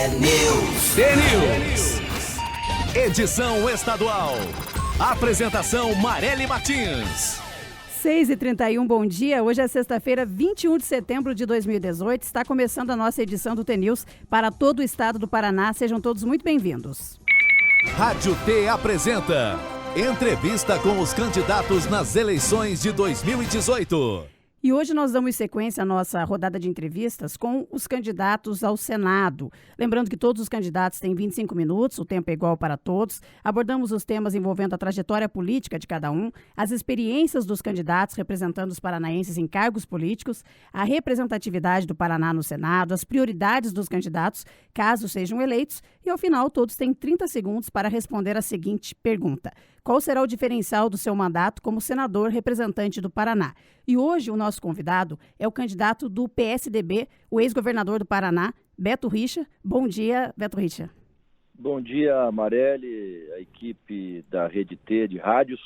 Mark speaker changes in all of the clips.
Speaker 1: T-News. Edição estadual. Apresentação Marely Martins.
Speaker 2: 6h31, bom dia. Hoje é sexta-feira, 21 de setembro de 2018. Está começando a nossa edição do T-News para todo o estado do Paraná. Sejam todos muito bem-vindos.
Speaker 1: Rádio T apresenta entrevista com os candidatos nas eleições de 2018.
Speaker 2: E hoje nós damos sequência à nossa rodada de entrevistas com os candidatos ao Senado. Lembrando que todos os candidatos têm 25 minutos, o tempo é igual para todos. Abordamos os temas envolvendo a trajetória política de cada um, as experiências dos candidatos representando os paranaenses em cargos políticos, a representatividade do Paraná no Senado, as prioridades dos candidatos, caso sejam eleitos, e ao final todos têm 30 segundos para responder a seguinte pergunta: qual será o diferencial do seu mandato como senador representante do Paraná? E hoje o nosso convidado é o candidato do PSDB, o ex-governador do Paraná, Beto Richa. Bom dia, Beto Richa.
Speaker 3: Bom dia, Marely, a equipe da Rede T de rádios,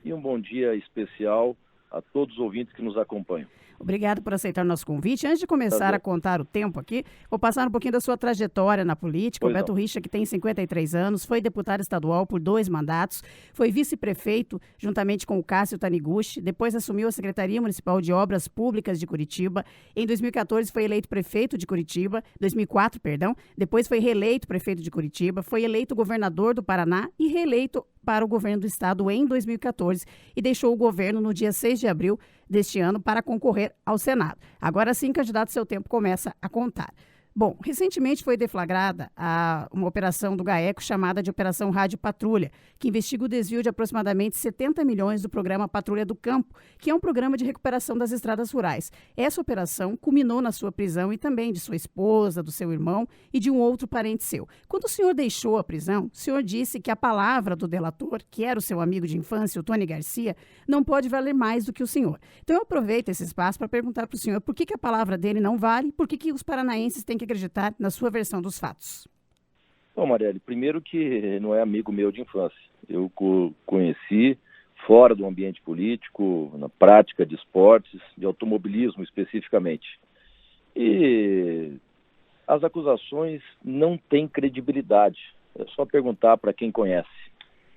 Speaker 3: e um bom dia especial a todos os ouvintes que nos acompanham.
Speaker 2: Obrigado por aceitar o nosso convite. Antes de começar a contar o tempo aqui, vou passar um pouquinho da sua trajetória na política. O Beto Richa, que tem 53 anos, foi deputado estadual por 2 mandatos, foi vice-prefeito juntamente com o Cássio Taniguchi, depois assumiu a Secretaria Municipal de Obras Públicas de Curitiba. Em 2014 foi eleito prefeito de Curitiba, 2004, perdão, depois foi reeleito prefeito de Curitiba, foi eleito governador do Paraná e reeleito para o governo do estado em 2014 e deixou o governo no dia 6 de abril deste ano para concorrer ao Senado. Agora sim, candidato, seu tempo começa a contar. Bom, recentemente foi deflagrada uma operação do GAECO chamada de Operação Rádio Patrulha, que investiga o desvio de aproximadamente 70 milhões do programa Patrulha do Campo, que é um programa de recuperação das estradas rurais. Essa operação culminou na sua prisão e também de sua esposa, do seu irmão e de um outro parente seu. Quando o senhor deixou a prisão, o senhor disse que a palavra do delator, que era o seu amigo de infância, o Tony Garcia, não pode valer mais do que o senhor. Então eu aproveito esse espaço para perguntar para o senhor por que a palavra dele não vale, por que os paranaenses têm que acreditar na sua versão dos fatos.
Speaker 3: Bom, Marely, primeiro que não é amigo meu de infância. Eu conheci fora do ambiente político, na prática de esportes, de automobilismo especificamente. E as acusações não têm credibilidade. É só perguntar para quem conhece.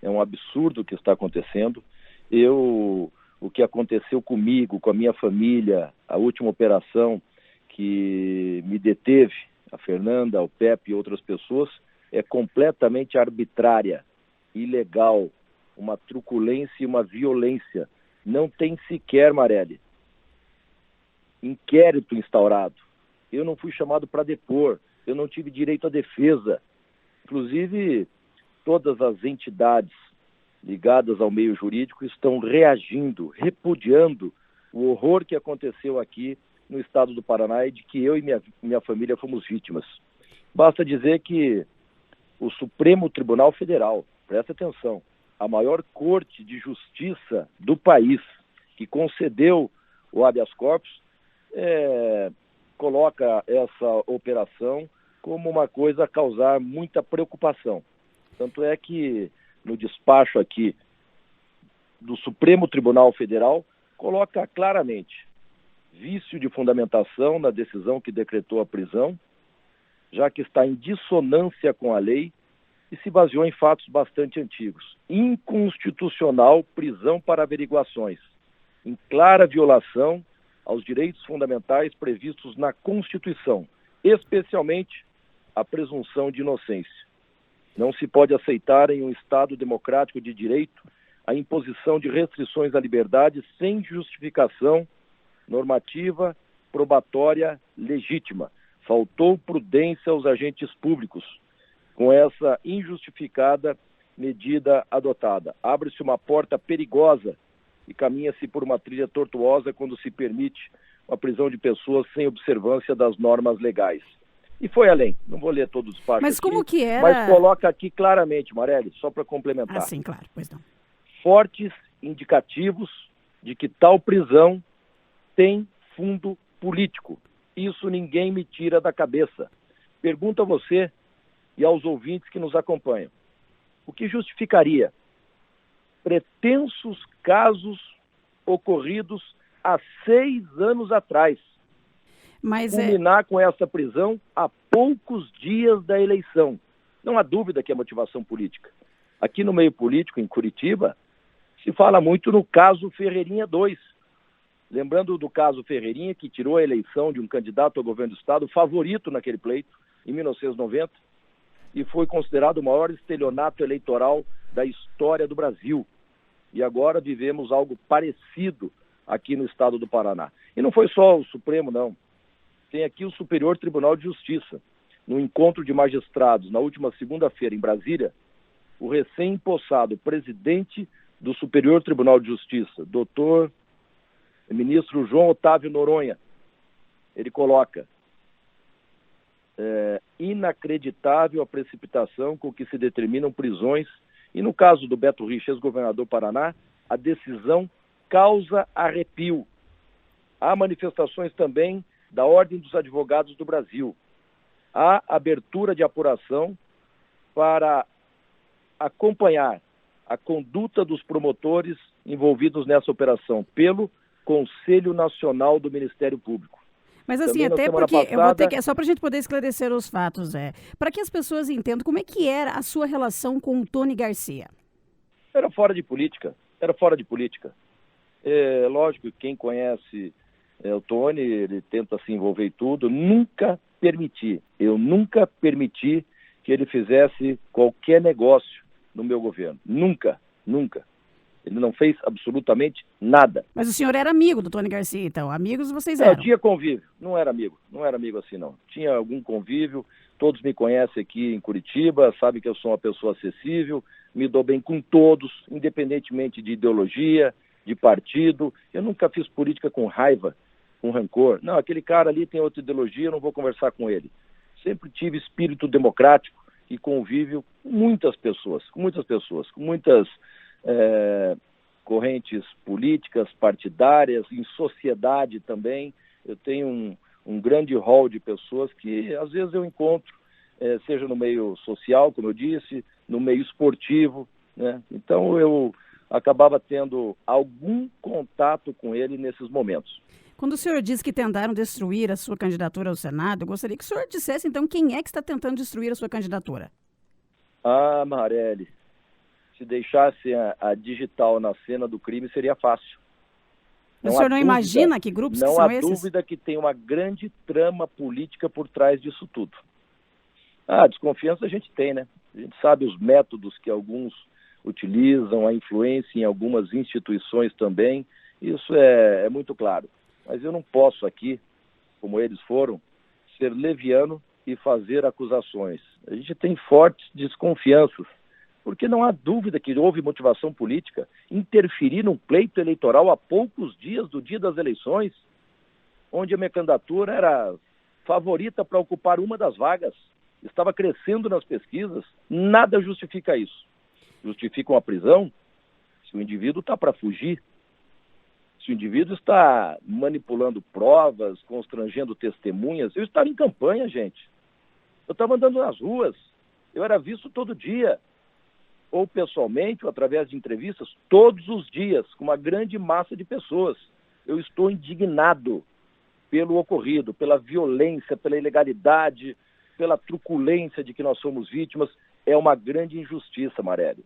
Speaker 3: É um absurdo o que está acontecendo. O que aconteceu comigo, com a minha família, a última operação que me deteve, a Fernanda, o Pepe e outras pessoas, é completamente arbitrária, ilegal, uma truculência e uma violência. Não tem sequer, Marely, inquérito instaurado. Eu não fui chamado para depor, eu não tive direito à defesa. Inclusive, todas as entidades ligadas ao meio jurídico estão reagindo, repudiando o horror que aconteceu aqui no estado do Paraná e de que eu e minha família fomos vítimas. Basta dizer que o Supremo Tribunal Federal, presta atenção, a maior corte de justiça do país, que concedeu o habeas corpus, coloca essa operação como uma coisa a causar muita preocupação. Tanto é que no despacho aqui do Supremo Tribunal Federal, coloca claramente vício de fundamentação na decisão que decretou a prisão, já que está em dissonância com a lei e se baseou em fatos bastante antigos. Inconstitucional prisão para averiguações, em clara violação aos direitos fundamentais previstos na Constituição, especialmente a presunção de inocência. Não se pode aceitar em um Estado democrático de direito a imposição de restrições à liberdade sem justificação normativa, probatória, legítima. Faltou prudência aos agentes públicos com essa injustificada medida adotada. Abre-se uma porta perigosa e caminha-se por uma trilha tortuosa quando se permite a prisão de pessoas sem observância das normas legais. E foi além, não vou ler todos os partes.
Speaker 2: Mas como
Speaker 3: aqui,
Speaker 2: que era?
Speaker 3: Mas coloca aqui claramente, Marely, só para complementar.
Speaker 2: Ah, sim, claro, pois não.
Speaker 3: Fortes indicativos de que tal prisão tem fundo político. Isso ninguém me tira da cabeça. Pergunto a você e aos ouvintes que nos acompanham. O que justificaria pretensos casos ocorridos há 6 anos atrás?
Speaker 2: Mas
Speaker 3: culminar com essa prisão poucos dias da eleição. Não há dúvida que é motivação política. Aqui no meio político, em Curitiba, se fala muito no caso Ferreirinha 2. Lembrando do caso Ferreirinha, que tirou a eleição de um candidato ao governo do Estado, favorito naquele pleito, em 1990, e foi considerado o maior estelionato eleitoral da história do Brasil. E agora vivemos algo parecido aqui no estado do Paraná. E não foi só o Supremo, não. Tem aqui o Superior Tribunal de Justiça. No encontro de magistrados, na última segunda-feira, em Brasília, o recém-empossado presidente do Superior Tribunal de Justiça, doutor ministro João Otávio Noronha, ele coloca: inacreditável a precipitação com que se determinam prisões, e no caso do Beto Richa, ex-governador do Paraná, a decisão causa arrepio. Há manifestações também da Ordem dos Advogados do Brasil. Há abertura de apuração para acompanhar a conduta dos promotores envolvidos nessa operação pelo Conselho Nacional do Ministério Público.
Speaker 2: Mas assim,
Speaker 3: Também
Speaker 2: até porque
Speaker 3: passada,
Speaker 2: eu vou ter que, só para a gente poder esclarecer os fatos, para que as pessoas entendam como é que era a sua relação com o Tony Garcia.
Speaker 3: Era fora de política. Lógico que quem conhece o Tony, ele tenta se envolver em tudo. Eu nunca permiti que ele fizesse qualquer negócio no meu governo. Nunca. Ele não fez absolutamente nada.
Speaker 2: Mas o senhor era amigo do Tony Garcia, então? Amigos vocês eram?
Speaker 3: Eu tinha convívio, não era amigo assim não. Tinha algum convívio, todos me conhecem aqui em Curitiba, sabem que eu sou uma pessoa acessível, me dou bem com todos, independentemente de ideologia, de partido. Eu nunca fiz política com raiva, com rancor. Não, aquele cara ali tem outra ideologia, eu não vou conversar com ele. Sempre tive espírito democrático e convívio com muitas pessoas, com muitas correntes políticas, partidárias, em sociedade também. Eu tenho um grande hall de pessoas que às vezes eu encontro, seja no meio social, como eu disse, no meio esportivo, né? Então eu acabava tendo algum contato com ele nesses momentos.
Speaker 2: Quando o senhor diz que tentaram destruir a sua candidatura ao Senado, eu gostaria que o senhor dissesse, então, quem é que está tentando destruir a sua candidatura?
Speaker 3: Ah, Marelli, se deixasse a digital na cena do crime, seria fácil.
Speaker 2: O senhor não imagina que grupos que são esses?
Speaker 3: Não há dúvida que tem uma grande trama política por trás disso tudo. A desconfiança a gente tem, né? A gente sabe os métodos que alguns utilizam, a influência em algumas instituições também. Isso é muito claro. Mas eu não posso aqui, como eles foram, ser leviano e fazer acusações. A gente tem fortes desconfianças, porque não há dúvida que houve motivação política. Interferir num pleito eleitoral a poucos dias do dia das eleições, onde a minha candidatura era favorita para ocupar uma das vagas, estava crescendo nas pesquisas, nada justifica isso. Justifica uma prisão se o indivíduo está para fugir, se o indivíduo está manipulando provas, constrangendo testemunhas. Eu estava em campanha, gente. Eu estava andando nas ruas, eu era visto todo dia, ou pessoalmente, ou através de entrevistas, todos os dias, com uma grande massa de pessoas. Eu estou indignado pelo ocorrido, pela violência, pela ilegalidade, pela truculência de que nós somos vítimas. É uma grande injustiça, Marelli.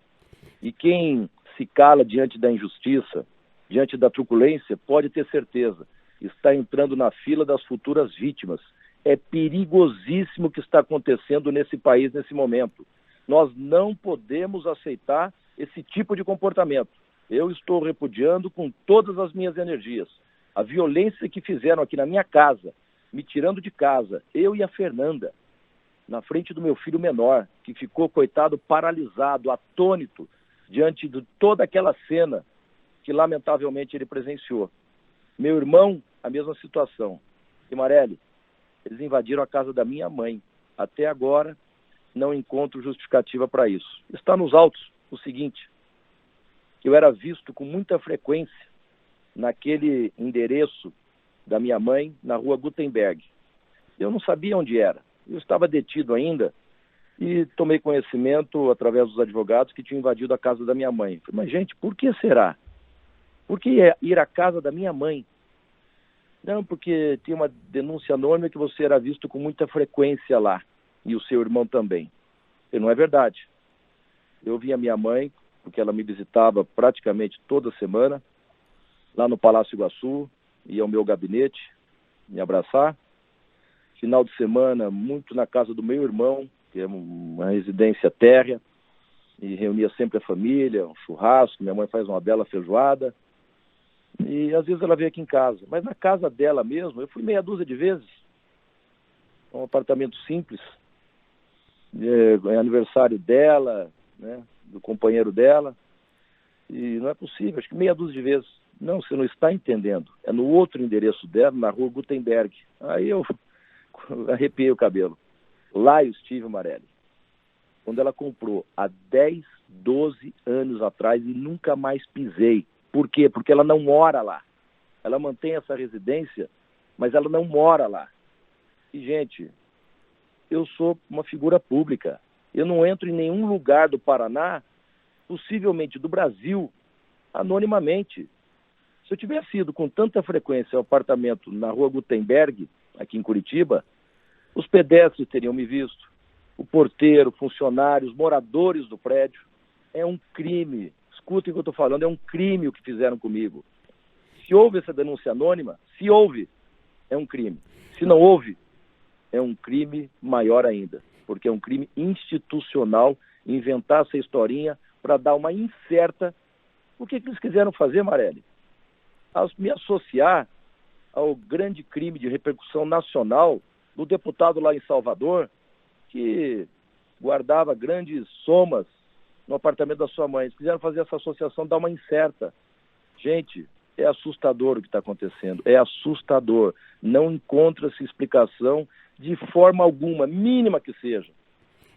Speaker 3: E quem se cala diante da injustiça, diante da truculência, pode ter certeza, está entrando na fila das futuras vítimas. É perigosíssimo o que está acontecendo nesse país, nesse momento. Nós não podemos aceitar esse tipo de comportamento. Eu estou repudiando com todas as minhas energias. A violência que fizeram aqui na minha casa, me tirando de casa, eu e a Fernanda, na frente do meu filho menor, que ficou, coitado, paralisado, atônito, diante de toda aquela cena que, lamentavelmente, ele presenciou. Meu irmão, a mesma situação. E, Marelli, eles invadiram a casa da minha mãe. Até agora, não encontro justificativa para isso. Está nos autos o seguinte, que eu era visto com muita frequência naquele endereço da minha mãe, na rua Gutenberg. Eu não sabia onde era. Eu estava detido ainda e tomei conhecimento, através dos advogados, que tinham invadido a casa da minha mãe. Falei, mas, gente, por que será? Por que ir à casa da minha mãe? Não, porque tinha uma denúncia anônima que você era visto com muita frequência lá, e o seu irmão também. E não é verdade. Eu vi a minha mãe, porque ela me visitava praticamente toda semana, lá no Palácio Iguaçu, ia ao meu gabinete me abraçar. Final de semana, muito na casa do meu irmão, que é uma residência térrea, e reunia sempre a família, um churrasco, minha mãe faz uma bela feijoada, e às vezes ela veio aqui em casa. Mas na casa dela mesmo, eu fui meia dúzia de vezes. Um apartamento simples, é aniversário dela, né, do companheiro dela, e não é possível, acho que meia dúzia de vezes. Não, você não está entendendo. É no outro endereço dela, na rua Gutenberg. Aí eu arrepiei o cabelo. Lá eu estive, Marelli, quando ela comprou há 10, 12 anos atrás e nunca mais pisei. Por quê? Porque ela não mora lá. Ela mantém essa residência, mas ela não mora lá. E, gente, eu sou uma figura pública. Eu não entro em nenhum lugar do Paraná, possivelmente do Brasil, anonimamente. Se eu tivesse ido com tanta frequência ao apartamento na rua Gutenberg, aqui em Curitiba, os pedestres teriam me visto, o porteiro, funcionários, moradores do prédio. É um crime. Escutem o que eu estou falando, é um crime o que fizeram comigo. Se houve essa denúncia anônima, se houve, é um crime. Se não houve, é um crime maior ainda, porque é um crime institucional inventar essa historinha para dar uma incerta. O que eles quiseram fazer, Marelli? Me associar ao grande crime de repercussão nacional do deputado lá em Salvador, que guardava grandes somas no apartamento da sua mãe. Eles quiseram fazer essa associação, dar uma incerta. Gente, é assustador o que está acontecendo, é assustador. Não encontra-se explicação de forma alguma, mínima que seja.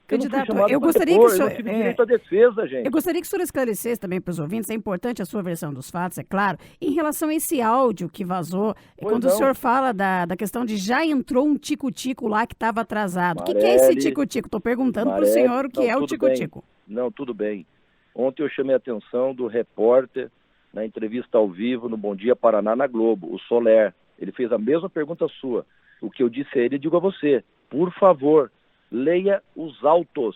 Speaker 2: Candidato, eu gostaria que o senhor...
Speaker 3: Eu tive direito à defesa, gente.
Speaker 2: Eu gostaria que o senhor esclarecesse também para os ouvintes, é importante a sua versão dos fatos, é claro, em relação a esse áudio que vazou, quando o senhor fala da questão de já entrou um tico-tico lá que estava atrasado. O que é esse tico-tico? Estou perguntando para o senhor o que é o tico-tico.
Speaker 3: Não, tudo bem. Ontem eu chamei a atenção do repórter na entrevista ao vivo no Bom Dia Paraná na Globo, o Soler. Ele fez a mesma pergunta sua. O que eu disse a ele, digo a você. Por favor, leia os autos.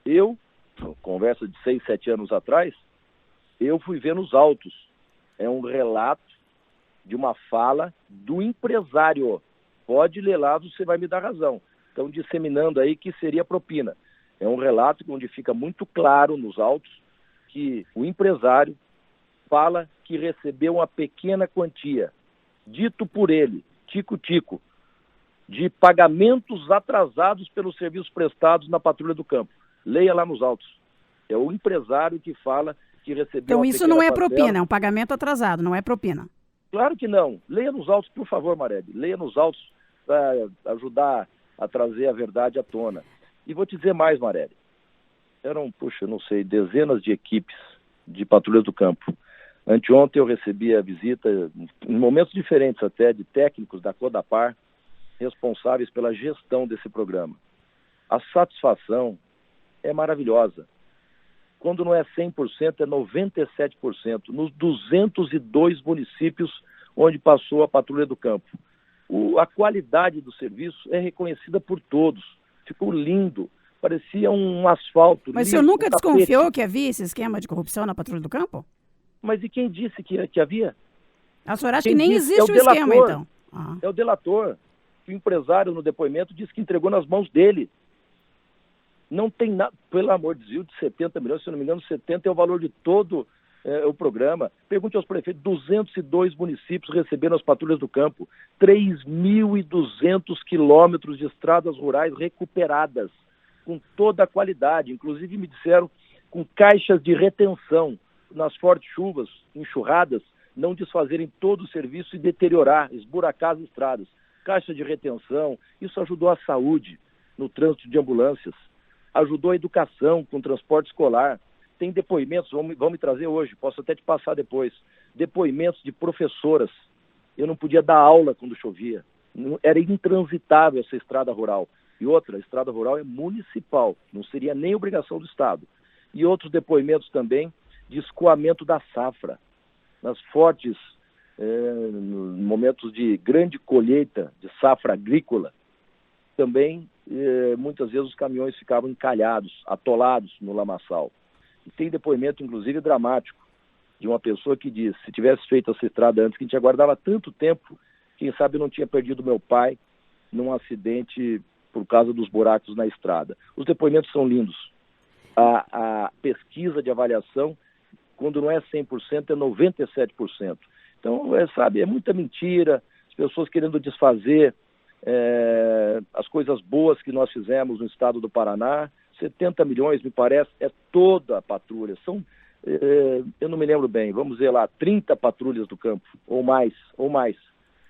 Speaker 3: Eu, conversa de 6, 7 anos atrás, eu fui ver nos autos. É um relato de uma fala do empresário. Pode ler lá, você vai me dar razão. Estão disseminando aí que seria propina. É um relato onde fica muito claro nos autos que o empresário fala que recebeu uma pequena quantia, dito por ele, tico-tico, de pagamentos atrasados pelos serviços prestados na Patrulha do Campo. Leia lá nos autos. É o empresário que fala que recebeu
Speaker 2: então,
Speaker 3: uma
Speaker 2: isso não é
Speaker 3: parcela.
Speaker 2: propina, é um pagamento atrasado, não é propina.
Speaker 3: Claro que não. Leia nos autos, por favor, Marelli. Leia nos autos para ajudar a trazer a verdade à tona. E vou te dizer mais, Marelli. Eram, não sei, dezenas de equipes de Patrulhas do Campo. Anteontem eu recebi a visita, em momentos diferentes até, de técnicos da Codapar, responsáveis pela gestão desse programa. A satisfação é maravilhosa. Quando não é 100%, é 97%, nos 202 municípios onde passou a Patrulha do Campo. A qualidade do serviço é reconhecida por todos. Ficou lindo, parecia um asfalto.
Speaker 2: Mas o senhor nunca desconfiou que havia esse esquema de corrupção na Patrulha do Campo?
Speaker 3: Mas e quem disse que havia?
Speaker 2: A senhora acha que nem existe o esquema, então?
Speaker 3: É o delator. O empresário, no depoimento, disse que entregou nas mãos dele. Não tem nada, pelo amor de Deus, de 70 milhões, se não me engano, 70 é o valor de todo o programa. Pergunte aos prefeitos, 202 municípios receberam as Patrulhas do Campo, 3.200 quilômetros de estradas rurais recuperadas, com toda a qualidade, inclusive me disseram com caixas de retenção, nas fortes chuvas, enxurradas, não desfazerem todo o serviço e deteriorar, esburacar as estradas. Caixa de retenção, isso ajudou a saúde no trânsito de ambulâncias, ajudou a educação com transporte escolar. Tem depoimentos, vão me trazer hoje, posso até te passar depois, depoimentos de professoras. Eu não podia dar aula quando chovia, era intransitável essa estrada rural. E outra, a estrada rural é municipal, não seria nem obrigação do Estado. E outros depoimentos também de escoamento da safra, nas fortes nos momentos de grande colheita, de safra agrícola, também muitas vezes os caminhões ficavam encalhados, atolados no lamaçal. E tem depoimento, inclusive, dramático, de uma pessoa que diz, se tivesse feito essa estrada antes, que a gente aguardava tanto tempo, quem sabe eu não tinha perdido meu pai num acidente por causa dos buracos na estrada. Os depoimentos são lindos. A pesquisa de avaliação, quando não é 100%, é 97%. Então, é muita mentira, as pessoas querendo desfazer as coisas boas que nós fizemos no estado do Paraná. 70 milhões, me parece, é toda a patrulha. São, eu não me lembro bem, vamos dizer lá, 30 patrulhas do campo, ou mais.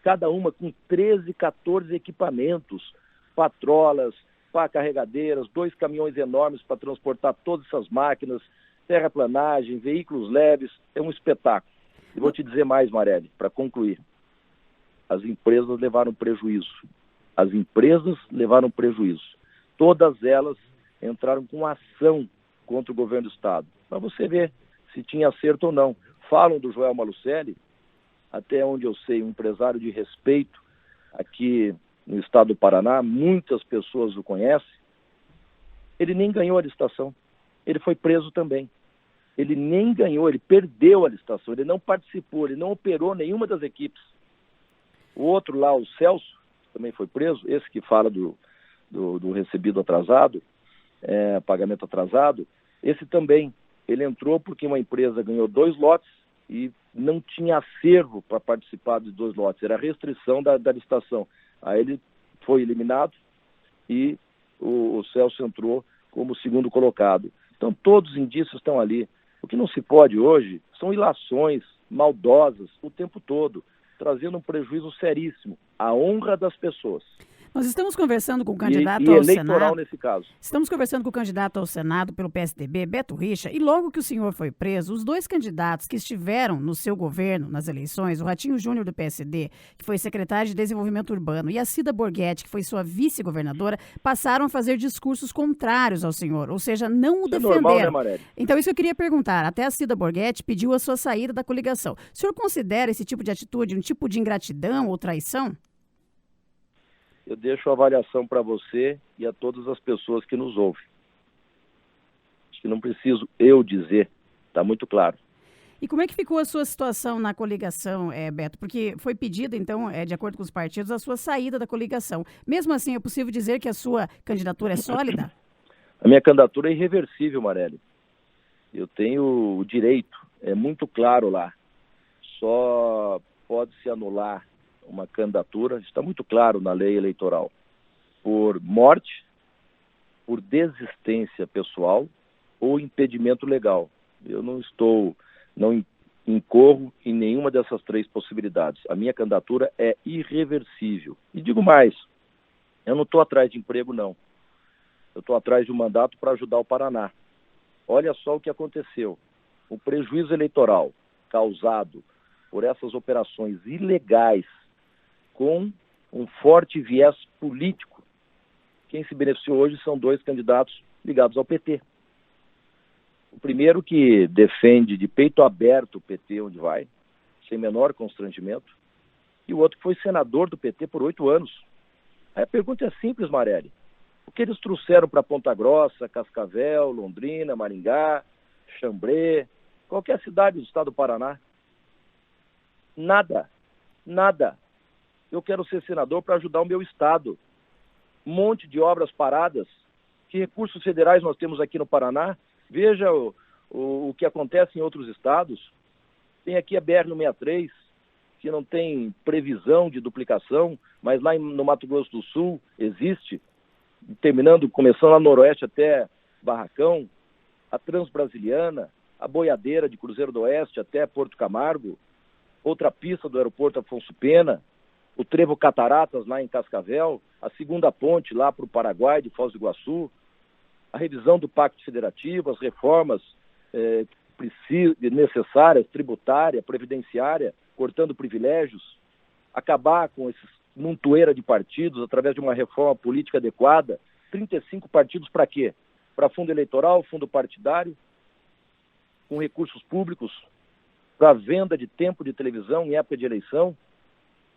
Speaker 3: Cada uma com 13, 14 equipamentos, patrolas, pá carregadeiras, 2 caminhões enormes para transportar todas essas máquinas, terraplanagem, veículos leves, é um espetáculo. E vou te dizer mais, Marelli, para concluir. As empresas levaram prejuízo. Todas elas entraram com ação contra o governo do estado. Para você ver se tinha acerto ou não. Falam do Joel Malucelli, até onde eu sei, um empresário de respeito aqui no estado do Paraná, muitas pessoas o conhecem. Ele nem ganhou a licitação. Ele foi preso também. Ele nem ganhou, ele perdeu a licitação, ele não participou, ele não operou nenhuma das equipes. O outro lá, o Celso, também foi preso, esse que fala do recebido atrasado, pagamento atrasado, esse também, ele entrou porque uma empresa ganhou 2 lotes e não tinha acervo para participar de 2 lotes, era restrição da licitação. Aí ele foi eliminado e o Celso entrou como segundo colocado. Então todos os indícios estão ali. O que não se pode hoje são ilações maldosas o tempo todo, trazendo um prejuízo seríssimo à honra das pessoas.
Speaker 2: Nós estamos conversando com o candidato
Speaker 3: e
Speaker 2: ao
Speaker 3: eleitoral
Speaker 2: Senado.
Speaker 3: Nesse caso.
Speaker 2: Estamos conversando com o candidato ao Senado pelo PSDB, Beto Richa, e logo que o senhor foi preso, os 2 candidatos que estiveram no seu governo nas eleições, o Ratinho Júnior do PSD, que foi secretário de Desenvolvimento Urbano, e a Cida Borghetti, que foi sua vice-governadora, passaram a fazer discursos contrários ao senhor, ou seja, não o defenderam.
Speaker 3: É normal, né, Marelli?
Speaker 2: Então, isso eu queria perguntar. Até a Cida Borghetti pediu a sua saída da coligação. O senhor considera esse tipo de atitude um tipo de ingratidão ou traição?
Speaker 3: Eu deixo a avaliação para você e a todas as pessoas que nos ouvem. Acho que não preciso eu dizer, está muito claro.
Speaker 2: E como é que ficou a sua situação na coligação, Beto? Porque foi pedido, então, de acordo com os partidos, a sua saída da coligação. Mesmo assim, é possível dizer que a sua candidatura é sólida?
Speaker 3: A minha candidatura é irreversível, Marelli. Eu tenho o direito, é muito claro lá. Só pode se anular uma candidatura, está muito claro na lei eleitoral, por morte, por desistência pessoal ou impedimento legal. Eu não incorro em nenhuma dessas 3 possibilidades. A minha candidatura é irreversível. E digo mais, eu não estou atrás de emprego, não. Eu estou atrás de um mandato para ajudar o Paraná. Olha só o que aconteceu. O prejuízo eleitoral causado por essas operações ilegais com um forte viés político. Quem se beneficiou hoje são 2 candidatos ligados ao PT. O primeiro que defende de peito aberto o PT onde vai, sem menor constrangimento, e o outro que foi senador do PT por 8 anos. Aí a pergunta é simples, Marelli. O que eles trouxeram para Ponta Grossa, Cascavel, Londrina, Maringá, Xambrê, qualquer cidade do estado do Paraná? Nada. Eu quero ser senador para ajudar o meu estado. Um monte de obras paradas. Que recursos federais nós temos aqui no Paraná? Veja o que acontece em outros estados. Tem aqui a BR-163, que não tem previsão de duplicação, mas lá no Mato Grosso do Sul existe, começando lá no Noroeste até Barracão, a Transbrasiliana, a boiadeira de Cruzeiro do Oeste até Porto Camargo, outra pista do aeroporto Afonso Pena, o Trevo Cataratas lá em Cascavel, a segunda ponte lá para o Paraguai, de Foz do Iguaçu, a revisão do Pacto Federativo, as reformas necessárias, tributária, previdenciária, cortando privilégios, acabar com esses montoeira de partidos através de uma reforma política adequada. 35 partidos para quê? Para fundo eleitoral, fundo partidário, com recursos públicos, para venda de tempo de televisão em época de eleição.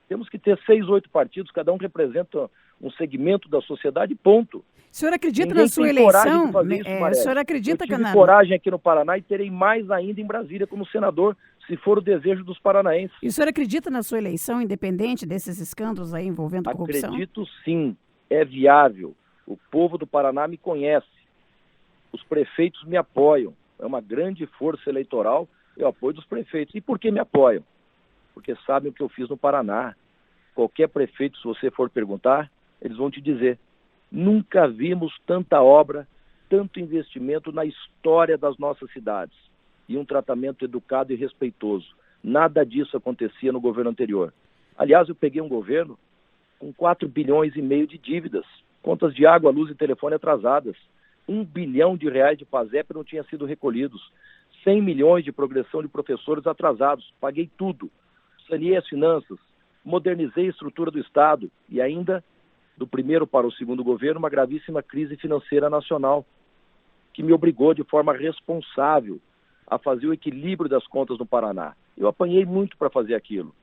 Speaker 3: Temos que ter 6, 8 partidos, cada um representa um segmento da sociedade, ponto.
Speaker 2: O senhor acredita
Speaker 3: Ninguém
Speaker 2: na sua
Speaker 3: tem coragem
Speaker 2: eleição?
Speaker 3: de fazer isso,
Speaker 2: O senhor acredita
Speaker 3: eu tive
Speaker 2: que
Speaker 3: coragem aqui no Paraná e terei mais ainda em Brasília como senador, se for o desejo dos paranaenses.
Speaker 2: E o senhor acredita na sua eleição, independente desses escândalos aí envolvendo corrupção?
Speaker 3: Acredito sim, é viável. O povo do Paraná me conhece. Os prefeitos me apoiam. É uma grande força eleitoral, eu apoio dos prefeitos. E por que me apoiam? Porque sabem o que eu fiz no Paraná. Qualquer prefeito, se você for perguntar, eles vão te dizer: nunca vimos tanta obra, tanto investimento na história das nossas cidades. E um tratamento educado e respeitoso. Nada disso acontecia no governo anterior. Aliás, eu peguei um governo com 4,5 bilhões de dívidas, contas de água, luz e telefone atrasadas. R$1 bilhão de PASEP não tinha sido recolhidos. 100 milhões de progressão de professores atrasados. Paguei tudo. Saneei as finanças. Modernizei a estrutura do Estado. E ainda, do primeiro para o segundo governo, uma gravíssima crise financeira nacional, que me obrigou de forma responsável a fazer o equilíbrio das contas no Paraná. Eu apanhei muito para fazer aquilo,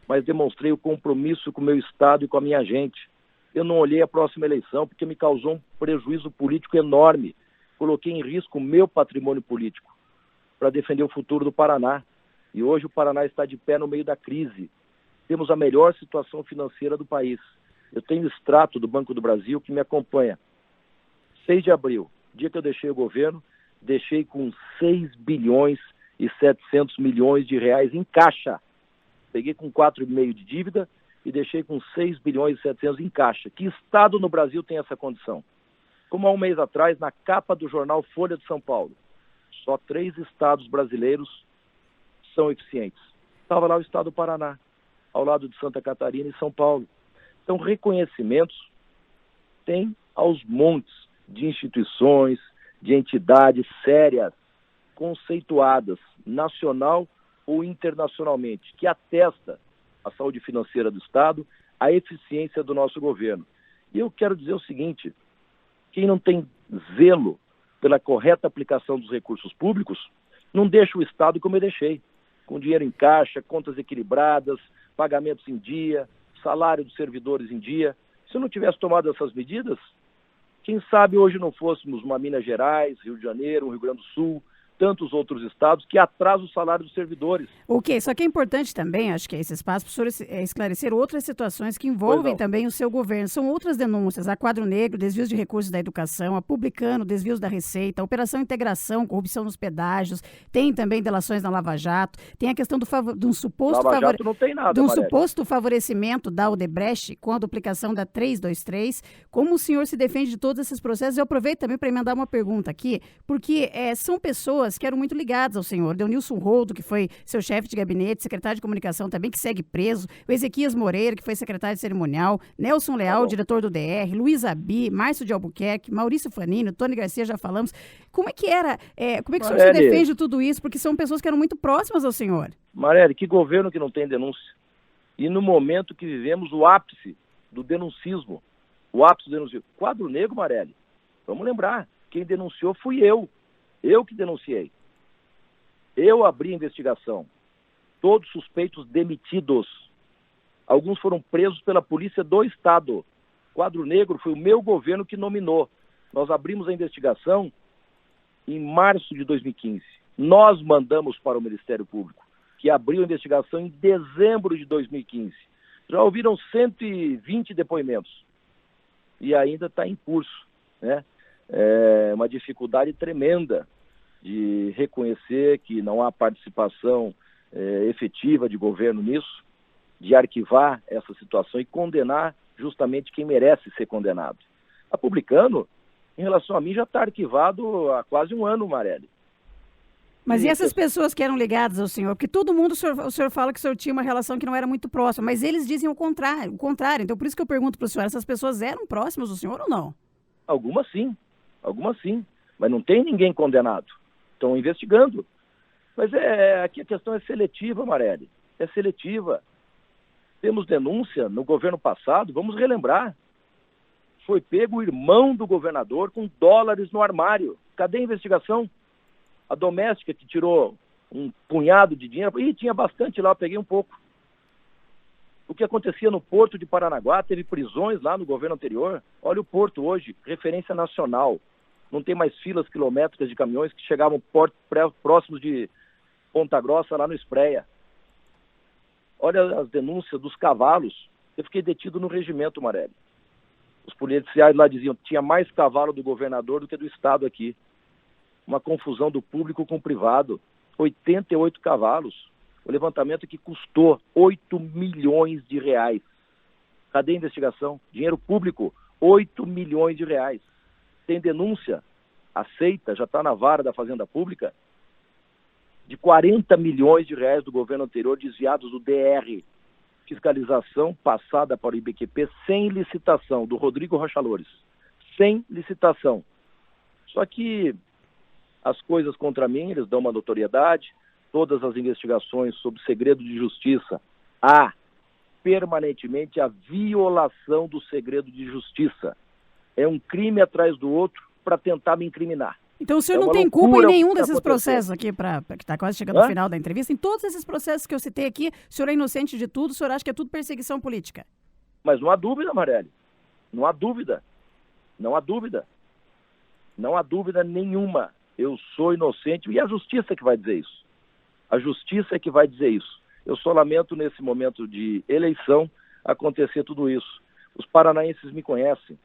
Speaker 3: mas demonstrei o compromisso com o meu Estado e com a minha gente. Eu não olhei a próxima eleição porque me causou um prejuízo político enorme. Coloquei em risco o meu patrimônio político para defender o futuro do Paraná. E hoje o Paraná está de pé no meio da crise. Temos a melhor situação financeira do país. Eu tenho extrato do Banco do Brasil que me acompanha. 6 de abril, dia que eu deixei o governo, deixei com 6 bilhões e 700 milhões de reais em caixa. Peguei com 4,5 de dívida e deixei com 6 bilhões e 700 em caixa. Que estado no Brasil tem essa condição? Como há um mês atrás, na capa do jornal Folha de São Paulo, só 3 estados brasileiros são eficientes. Estava lá o estado do Paraná, ao lado de Santa Catarina e São Paulo. Então, reconhecimentos tem aos montes de instituições, de entidades sérias, conceituadas, nacional ou internacionalmente, que atesta a saúde financeira do Estado, a eficiência do nosso governo. E eu quero dizer o seguinte: quem não tem zelo pela correta aplicação dos recursos públicos, não deixa o Estado como eu deixei, com dinheiro em caixa, contas equilibradas, pagamentos em dia, salário dos servidores em dia. Se eu não tivesse tomado essas medidas, quem sabe hoje não fôssemos uma Minas Gerais, Rio de Janeiro, um Rio Grande do Sul, tantos outros estados que atrasam o salário dos servidores.
Speaker 2: Ok, só que é importante também, acho que é esse espaço, para o senhor esclarecer outras situações que envolvem também o seu governo. São outras denúncias: a Quadro Negro, desvios de recursos da educação; a Publicano, desvios da Receita; a Operação Integração, corrupção nos pedágios; tem também delações na Lava Jato; tem a questão de um suposto
Speaker 3: não tem nada,
Speaker 2: de um suposto favorecimento da Odebrecht com a duplicação da 323. Como o senhor se defende de todos esses processos? Eu aproveito também para emendar uma pergunta aqui, porque são pessoas que eram muito ligadas ao senhor. Deunilson Roldo, que foi seu chefe de gabinete, secretário de comunicação também, que segue preso; o Ezequias Moreira, que foi secretário de cerimonial; Nelson Leal, diretor do DR; Luiz Abi, Márcio de Albuquerque, Maurício Fanini, Tony Garcia, já falamos. Como é que era? Como é que o senhor se defende de tudo isso? Porque são pessoas que eram muito próximas ao senhor.
Speaker 3: Marielle, que governo que não tem denúncia? E no momento que vivemos o ápice do denuncismo, o ápice do denuncismo. Quadro Negro, Marielle, vamos lembrar, quem denunciou fui eu. Eu que denunciei. Eu abri a investigação. Todos suspeitos demitidos. Alguns foram presos pela polícia do Estado. Quadro Negro foi o meu governo que nominou. Nós abrimos a investigação em março de 2015. Nós mandamos para o Ministério Público, que abriu a investigação em dezembro de 2015. Já ouviram 120 depoimentos. E ainda está em curso, né? É uma dificuldade tremenda de reconhecer que não há participação efetiva de governo nisso, de arquivar essa situação e condenar justamente quem merece ser condenado. A Publicano, em relação a mim, já está arquivado há quase um ano, Marielle.
Speaker 2: Mas e essas pessoas que eram ligadas ao senhor? Porque todo mundo, o senhor fala que o senhor tinha uma relação que não era muito próxima, mas eles dizem o contrário. Então, por isso que eu pergunto para o senhor: essas pessoas eram próximas do senhor ou não?
Speaker 3: Algumas sim, mas não tem ninguém condenado. Estão investigando. Mas aqui a questão é seletiva, Marielle. É seletiva. Temos denúncia no governo passado, vamos relembrar. Foi pego o irmão do governador com dólares no armário. Cadê a investigação? A doméstica que tirou um punhado de dinheiro, e tinha bastante lá, eu peguei um pouco. O que acontecia no Porto de Paranaguá, teve prisões lá no governo anterior. Olha o Porto hoje, referência nacional. Não tem mais filas quilométricas de caminhões que chegavam próximos de Ponta Grossa, lá no Espreia. Olha as denúncias dos cavalos. Eu fiquei detido no regimento, Marelli. Os policiais lá diziam que tinha mais cavalo do governador do que do estado aqui. Uma confusão do público com o privado. 88 cavalos. O levantamento que custou 8 milhões de reais. Cadê a investigação? Dinheiro público, 8 milhões de reais. Tem denúncia aceita, já está na vara da Fazenda Pública, de 40 milhões de reais do governo anterior desviados do DR. Fiscalização passada para o IBQP sem licitação, do Rodrigo Rocha Loures. Sem licitação. Só que as coisas contra mim, eles dão uma notoriedade, todas as investigações sobre segredo de justiça, há permanentemente a violação do segredo de justiça. É um crime atrás do outro para tentar me incriminar.
Speaker 2: Então o senhor não tem culpa em nenhum desses processos aqui, que está quase chegando ao final da entrevista. Em todos esses processos que eu citei aqui, o senhor é inocente de tudo, o senhor acha que é tudo perseguição política?
Speaker 3: Mas não há dúvida, Marelli. Não há dúvida. Não há dúvida. Não há dúvida nenhuma. Eu sou inocente e a justiça é que vai dizer isso. A justiça é que vai dizer isso. Eu só lamento nesse momento de eleição acontecer tudo isso. Os paranaenses me conhecem.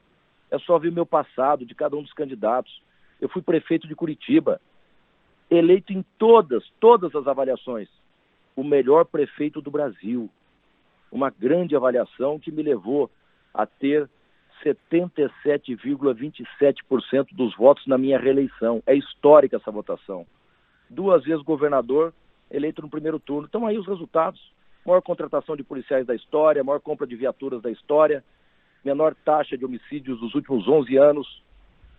Speaker 3: É só ver meu passado de cada um dos candidatos. Eu fui prefeito de Curitiba, eleito em todas as avaliações, o melhor prefeito do Brasil. Uma grande avaliação que me levou a ter 77,27% dos votos na minha reeleição. É histórica essa votação. 2 vezes governador, eleito no primeiro turno. Então aí os resultados. Maior contratação de policiais da história, maior compra de viaturas da história, menor taxa de homicídios dos últimos 11 anos.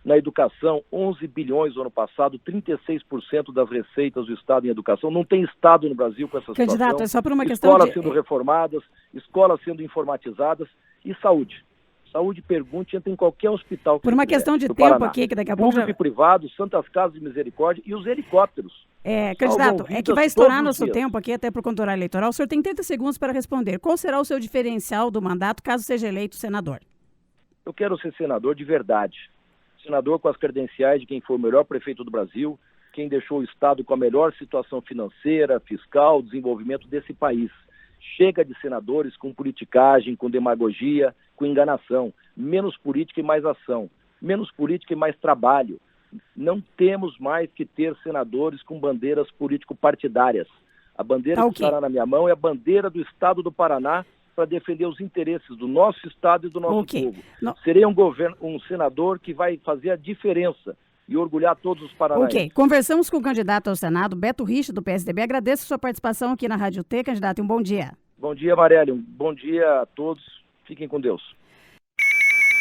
Speaker 3: Na educação, 11 bilhões no ano passado, 36% das receitas do Estado em educação. Não tem Estado no Brasil com essa situação.
Speaker 2: Candidato, é só por uma questão
Speaker 3: escolas sendo reformadas, escolas sendo informatizadas e saúde. Saúde, pergunte, entra em qualquer hospital.
Speaker 2: Por uma questão de tempo
Speaker 3: Paraná.
Speaker 2: aqui, que daqui a pouco...
Speaker 3: Público e privado, Santas Casas de Misericórdia e os helicópteros.
Speaker 2: Candidato, é que vai estourar nosso tempo aqui, até por controle eleitoral. O senhor tem 30 segundos para responder. Qual será o seu diferencial do mandato, caso seja eleito senador?
Speaker 3: Eu quero ser senador de verdade. Senador com as credenciais de quem foi o melhor prefeito do Brasil, quem deixou o Estado com a melhor situação financeira, fiscal, desenvolvimento desse país. Chega de senadores com politicagem, com demagogia, com enganação. Menos política e mais ação. Menos política e mais trabalho. Não temos mais que ter senadores com bandeiras político-partidárias. A bandeira que estará na minha mão é a bandeira do Estado do Paraná, para defender os interesses do nosso Estado e do nosso povo. Serei um senador que vai fazer a diferença e orgulhar todos os paranaenses.
Speaker 2: Ok, conversamos com o candidato ao Senado, Beto Richa, do PSDB. Agradeço a sua participação aqui na Rádio T, candidato, e um bom dia.
Speaker 3: Bom dia, Marelli. Um bom dia a todos. Fiquem com Deus.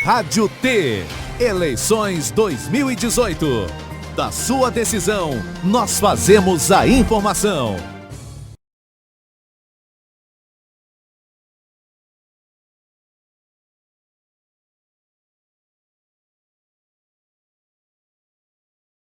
Speaker 1: Rádio T, eleições 2018. Da sua decisão, nós fazemos a informação.